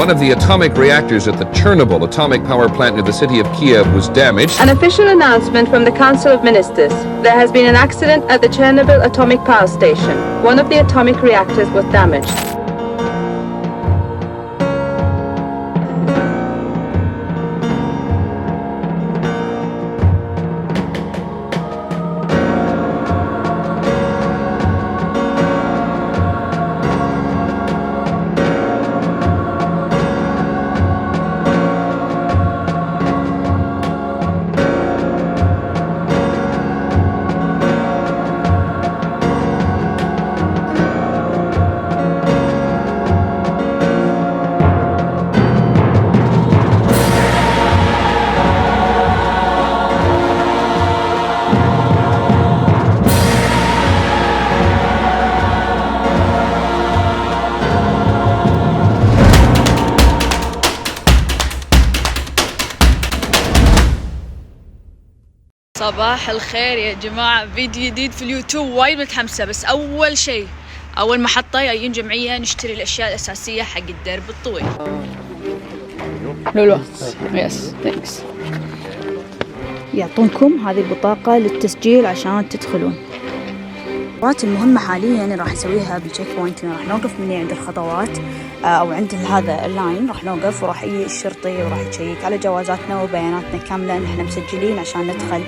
One of the atomic reactors at the Chernobyl atomic power plant near the city of Kiev was damaged. An official announcement from the Council of Ministers. There has been an accident at the Chernobyl atomic power station. One of the atomic reactors was damaged. صباح الخير يا جماعة، فيديو جديد في اليوتيوب. وايد متحمسة، بس أول شيء أول محطة جايين جمعية نشتري الأشياء الأساسية حق الدرب الطويل. لولو يس ثانكس. يعطونكم هذه البطاقة للتسجيل عشان تدخلون. الخطوات المهمة حاليا راح اسويها بالتشيك بوينت. راح نوقف مني عند الخطوات او عند هذا اللاين، راح نوقف وراح يجي الشرطي وراح يشيك على جوازاتنا وبياناتنا كاملة ان احنا مسجلين عشان ندخل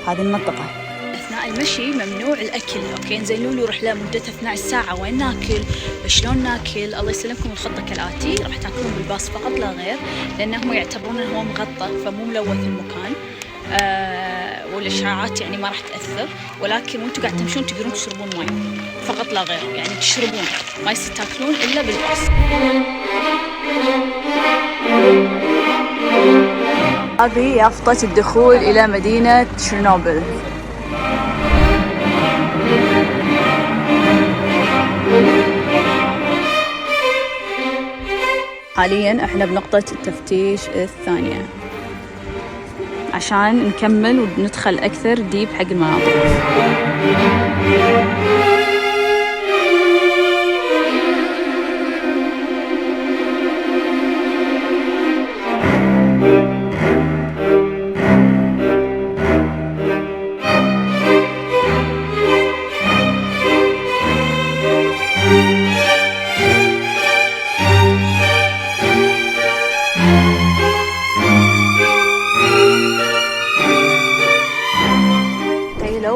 هذه المنطقة. أثناء المشي ممنوع الأكل، أوكي؟ زين لولو رحلة مدتها 12 ساعة، وين ناكل؟ شلون ناكل؟ الله يسلمكم. الخطة كالآتي: راح تاكلون بالباص فقط لا غير، لأنهم يعتبرون أنه هو مغطى فمو ملوث المكان، والإشعاعات يعني ما راح تأثر، ولكن وانتوا قاعد تمشون تقدرون تشربون ماء فقط لا غير، يعني تشربون، ما يصير تاكلون إلا بالباص. هذه يافطة الدخول إلى مدينة تشيرنوبل. حاليا احنا بنقطة التفتيش الثانية عشان نكمل وندخل أكثر ديب حق المناطق.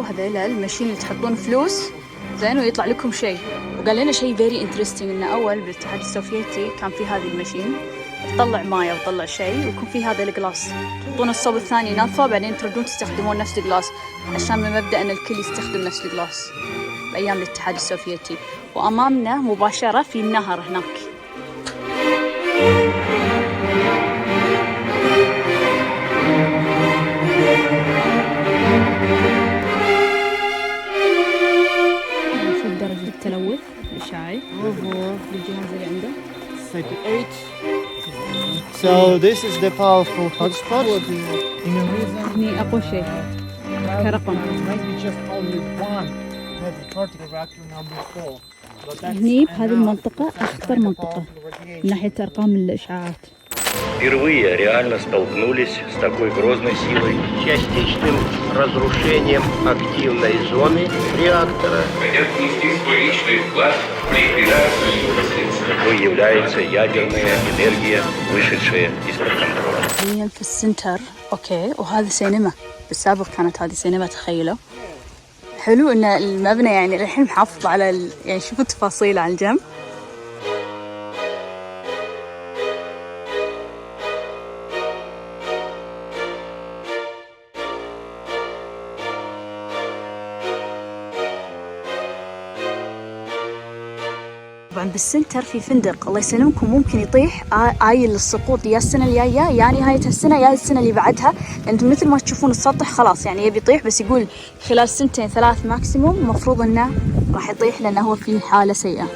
هذيلا الماشين اللي تحطون فلوس زين ويطلع لكم شيء. وقال لنا شيء فيري انترستنج، انه اول بالاتحاد السوفيتي كان في هذه الماشين تطلع مايه وتطلع شيء ويكون في هذا الجلاس، تحطون الصوب الثاني ينظفه بعدين تردون تستخدمون نفس الجلاس، عشان من مبدأ ان الكل يستخدم نفس الجلاس بايام الاتحاد السوفيتي. وامامنا مباشرة في النهر هناك. التلوث الإشعاعي بالجهاز اللي عنده 38. So this is the powerful hotspot. هني أقوى شيء كرقم. هني بهذه المنطقة أخطر منطقة من ناحية أرقام الإشعاعات. Впервые реально столкнулись с такой грозной силой. Частичным разрушением активной зоны реактора. Хотят внести свой личный вклад в ликвидацию последствий. Какой является ядерная энергия, вышедшая из-под контроля. هي في السنتر، أوكي، وهذا سينما. بالسابق كانت هذه سينما، تخيلوا. حلو إن المبنى يعني الحين محافظ على يعني شوفوا التفاصيل على الجنب. طبعا بالسنتر في فندق الله يسلمكم ممكن يطيح آيل للسقوط يا السنة الجاية يا نهاية السنة يا السنة اللي بعدها. انتم مثل ما تشوفون السطح خلاص يعني يبي يطيح، بس يقول خلال 2-3 ماكسيموم المفروض انه راح يطيح لانه هو في حالة سيئة.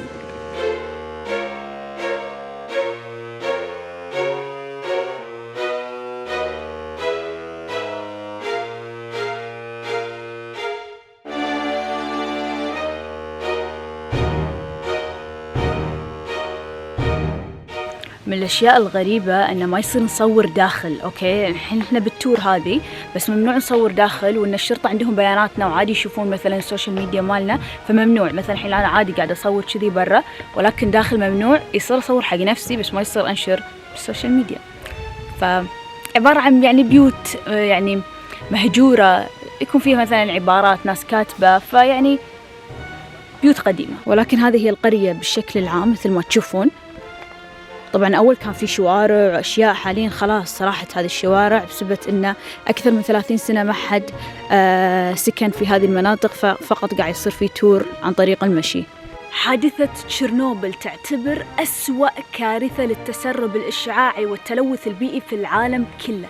من الأشياء الغريبة أنه ما يصير نصور داخل. أوكي الحين إحنا بالتور هذه بس ممنوع نصور داخل، وأن الشرطة عندهم بياناتنا وعادي يشوفون مثلا السوشيال ميديا مالنا، فممنوع. مثلا الحين أنا عادي قاعدة أصور كذي برا، ولكن داخل ممنوع. يصير أصور حق نفسي بس ما يصير أنشر بالسوشيال ميديا. فعبارة عن يعني بيوت يعني مهجورة، يكون فيها مثلا عبارات ناس كاتبة، فيعني بيوت قديمة. ولكن هذه هي القرية بالشكل العام مثل ما تشوفون. طبعا أول كان في شوارع وأشياء، حاليا خلاص راحت هذه الشوارع بسبب أنه أكثر من 30 سنة ما حد سكن في هذه المناطق، فقط قاعد يصير في تور عن طريق المشي. حادثة تشيرنوبل تعتبر أسوأ كارثة للتسرب الإشعاعي والتلوث البيئي في العالم كله.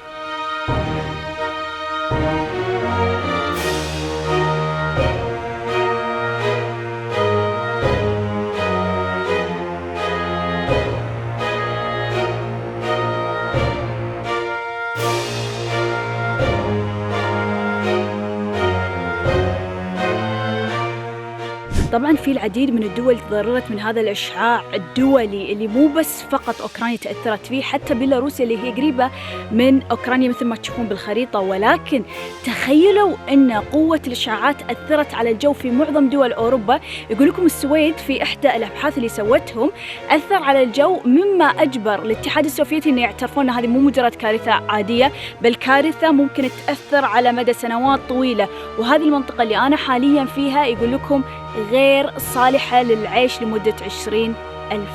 طبعا في العديد من الدول تضررت من هذا الإشعاع الدولي اللي مو بس فقط أوكرانيا تأثرت فيه، حتى بيلاروسيا اللي هي قريبة من أوكرانيا مثل ما تشوفون بالخريطة. ولكن تخيلوا أن قوة الإشعاعات أثرت على الجو في معظم دول أوروبا. يقول لكم السويد في إحدى الأبحاث اللي سوتهم أثر على الجو، مما أجبر الاتحاد السوفيتي أن يعترفون أن هذه مو مجرد كارثة عادية، بل كارثة ممكن تأثر على مدى سنوات طويلة. وهذه المنطقة اللي أنا حاليا فيها يقول لكم غير صالحة للعيش لمدة 20,000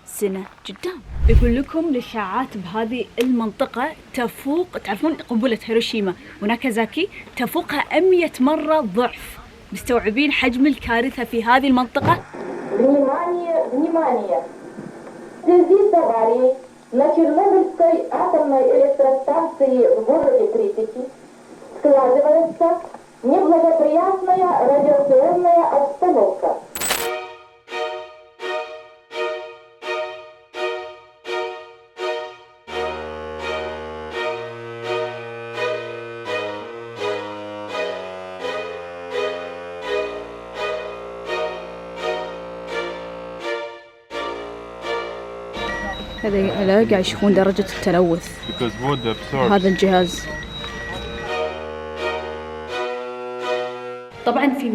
سنة قدام. يقول لكم الإشعاعات بهذه المنطقة تفوق، تعرفون قنبلة هيروشيما وناكازاكي، تفوقها 100 مرة ضعف. مستوعبين حجم الكارثة في هذه المنطقة؟ Внимание! Связи с аварией на Чернобыльской атомной электростанции в городе Припяти складывается неблагоприятная радиационная обстановка. هذا قاعد يشوفون درجة التلوث هذا الجهاز. طبعا في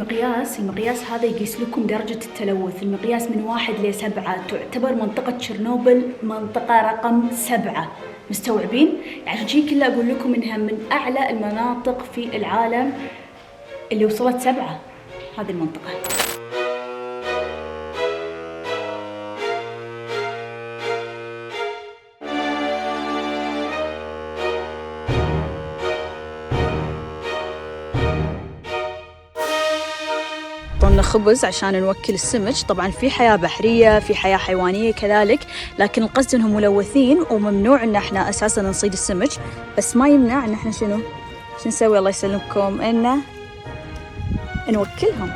المقياس هذا يقيس لكم درجة التلوث، المقياس من 1 ل 7. تعتبر منطقة تشيرنوبل منطقة رقم 7. مستوعبين؟ يعني شيء كله أقول لكم إنها من أعلى المناطق في العالم اللي وصلت 7 هذه المنطقة. طلنا خبز عشان نوكل السمك. طبعا في حياة بحرية، في حياة حيوانية كذلك، لكن القصد انهم ملوثين وممنوع ان احنا اساسا نصيد السمك، بس ما يمنع ان احنا شنو نسوي الله يسلمكم، ان نوكلهم.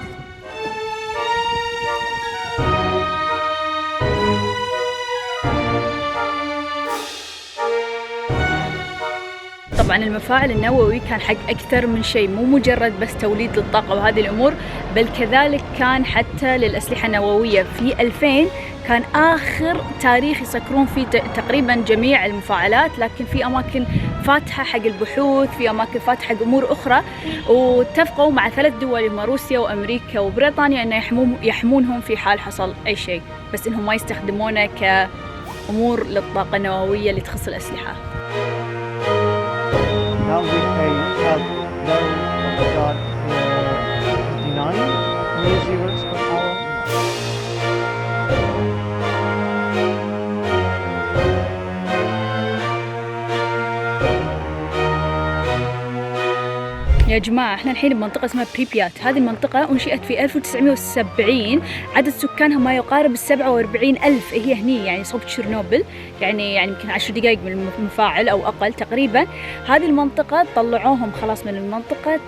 طبعا المفاعل النووي كان حق أكثر من شيء، مو مجرد بس توليد للطاقة وهذه الأمور، بل كذلك كان حتى للأسلحة النووية. في 2000 كان آخر تاريخ يسكرون فيه تقريبا جميع المفاعلات، لكن في أماكن فاتحة حق البحوث، في أماكن فاتحة حق أمور أخرى، واتفقوا مع 3 دول هم روسيا وأمريكا وبريطانيا أن يحمونهم في حال حصل أي شيء، بس إنهم ما يستخدمونه كأمور للطاقة النووية اللي تخص الأسلحة. Now we have level of God 59 millijoules per hour. يا جماعة احنا الحين بمنطقة اسمها بريبيات. هذه المنطقة انشئت في 1970، عدد سكانها ما يقارب 47,000. هي هني يعني صوب تشيرنوبل، يعني يمكن 10 دقائق من المفاعل او اقل تقريبا. هذه المنطقة طلعوهم خلاص من المنطقة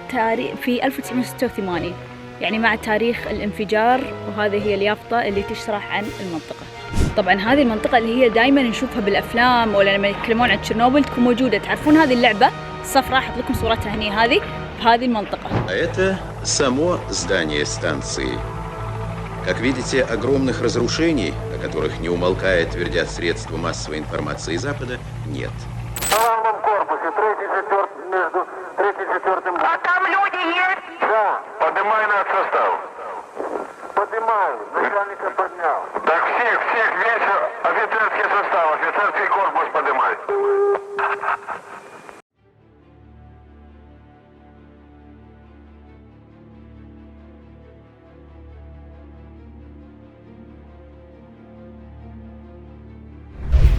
في 1986، يعني مع تاريخ الانفجار، وهذه هي اليافطة اللي تشرح عن المنطقة. طبعا هذه المنطقة اللي هي دائما نشوفها بالافلام ولا لما يتكلمون عن تشيرنوبل تكون موجودة. تعرفون هذه اللعبة الصفراء، احط لكم صورتها هني، هذه بهذه المنطقة. Это само здание станции. Как видите, огромных разрушений, о которых не умолкая твердят средства массовой информации Запада, нет. В главном корпусе, между 3 и 4. А там люди есть? Да. Поднимай над состав. Поднимаю. Начальника поднял. Так всех, весь офицерский состав, офицерский корпус поднимай.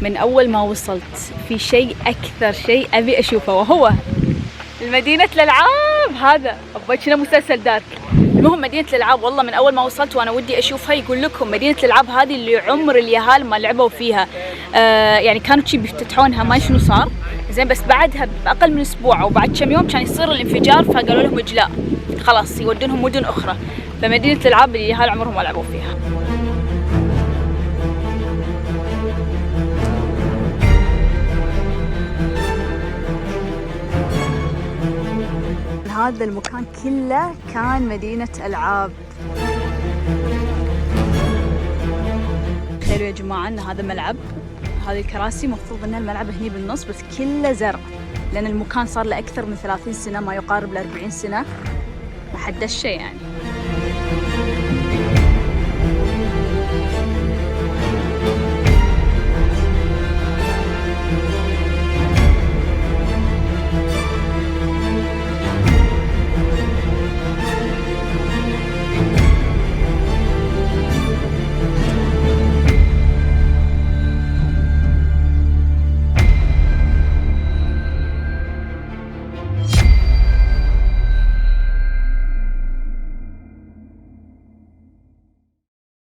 من أول ما وصلت في شيء أكثر شيء أبي أشوفه، وهو مدينة الألعاب. هذا أبغى مسلسل دارك. المهم مدينة الألعاب، والله من أول ما وصلت وأنا ودي أشوفها. يقول لكم مدينة الألعاب هذه اللي عمر اليهال ما لعبوا فيها. يعني كانوا شي بيفتتحونها، ما شنو صار زين، بس بعدها بأقل من أسبوع أو بعد كم يوم كان يصير الانفجار، فقالوا لهم إجلاء خلاص يودونهم مدن أخرى. فمدينة الألعاب اللي اليهال عمرهم ما لعبوا فيها. هذا المكان كله كان مدينة ألعاب. تخيلوا يا جماعة أن هذا ملعب، هذه الكراسي مفروض أن الملعب هني بالنص، بس كله زرع، لأن المكان صار له أكثر من 30 سنة، ما يقارب ل 40 سنة، ما حدش شيء يعني.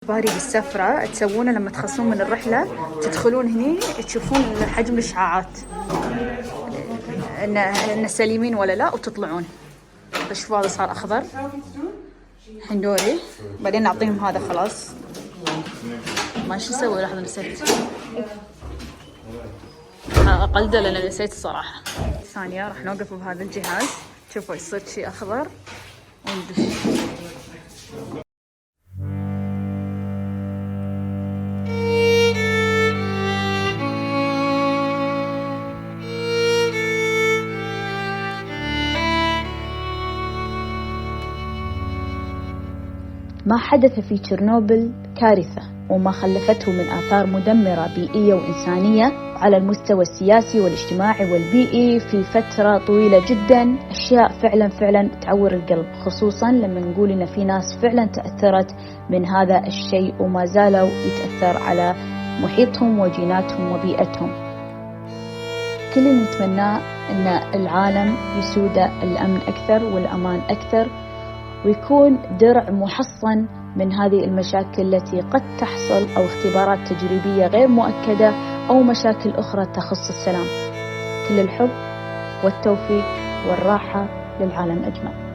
باري بالسفرة تسوونه لما تخلصون من الرحلة، تدخلون هني تشوفون حجم الإشعاعات إن سليمين ولا لا، وتطلعون. شوفوا هذا صار أخضر، الحين دوري، بعدين نعطيهم هذا خلاص. ما شو نسوي؟ لحظة نسيت أقلده لأن نسيت الصراحة. ثانية راح نوقف بهذا الجهاز، شوفوا يصير شيء أخضر وندش. ما حدث في تشيرنوبل كارثة، وما خلفته من آثار مدمرة بيئية وإنسانية على المستوى السياسي والاجتماعي والبيئي في فترة طويلة جدا. أشياء فعلا تعور القلب، خصوصا لما نقول إن في ناس فعلا تأثرت من هذا الشيء وما زالوا يتأثر على محيطهم وجيناتهم وبيئتهم. كل اللي نتمناه إن العالم يسود الأمن أكثر والأمان أكثر، ويكون درع محصن من هذه المشاكل التي قد تحصل، أو اختبارات تجريبية غير مؤكدة، أو مشاكل أخرى تخص السلام. كل الحب والتوفيق والراحة للعالم أجمع.